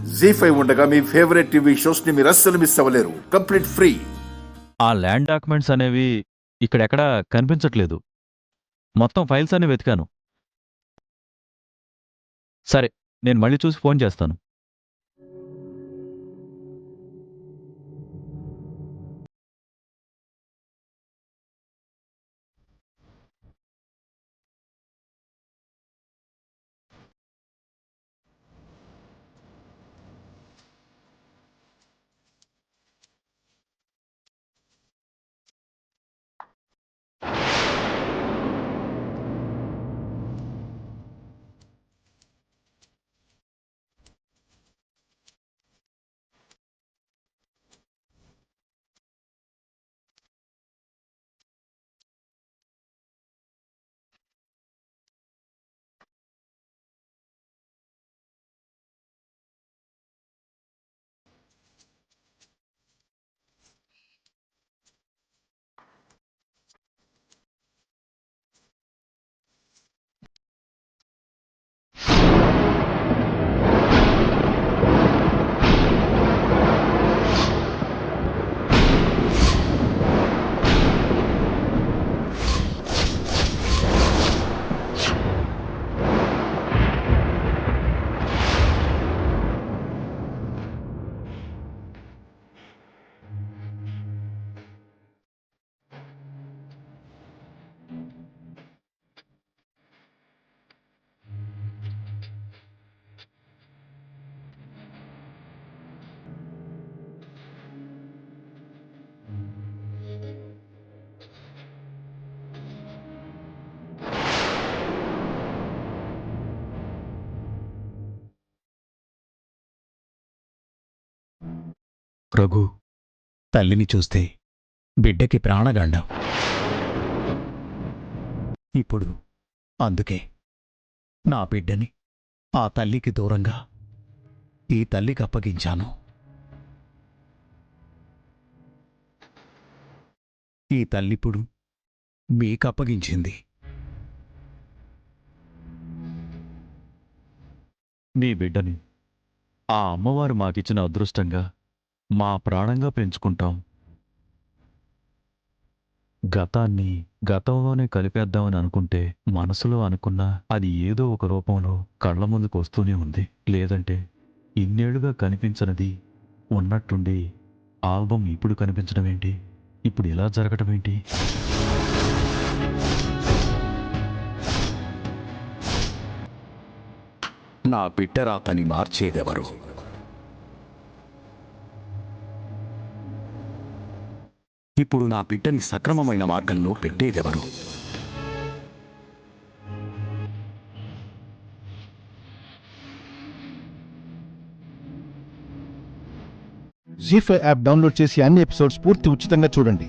జీ5 ఉండగా మీ favourite TV shows ని మీరు అస్సలు మిస్ అవ్వలేరు. Complete free. ఆ ల్యాండ్ డాక్యుమెంట్స్ అనేవి ఇక్కడెక్కడా కనిపించట్లేదు. మొత్తం ఫైల్స్ అన్ని వెతికాను. సరే, నేను మళ్ళీ చూసి ఫోన్ చేస్తాను. రఘు, తల్లిని చూస్తే బిడ్డకి ప్రాణగండం. ఇప్పుడు అందుకే నా బిడ్డని ఆ తల్లికి దూరంగా ఈ తల్లికి అప్పగించాను. ఈ తల్లిప్పుడు మీకప్పగించింది. మీ బిడ్డని ఆ అమ్మవారు మాకిచ్చిన అదృష్టంగా, మా ప్రాణంగా పెంచుకుంటాం. గతాన్ని గతంలోనే కలిపేద్దామని అనుకుంటే, మనసులో అనుకున్నా అది ఏదో ఒక రూపంలో కళ్ళ ముందుకు వస్తూనే ఉంది. లేదంటే ఇన్నేళ్లుగా కనిపించనిది ఉన్నట్టుండి ఆల్బమ్ ఇప్పుడు కనిపించడం ఏంటి? ఇప్పుడు ఇలా జరగటం ఏంటి? నా బిడ్డ రాతని మార్చేదెవరు? ఇప్పుడు నా బిడ్డని సక్రమమైన మార్గంలో పెట్టేదెవరు? జీ5 యాప్ డౌన్లోడ్ చేసి అన్ని ఎపిసోడ్స్ పూర్తి ఉచితంగా చూడండి.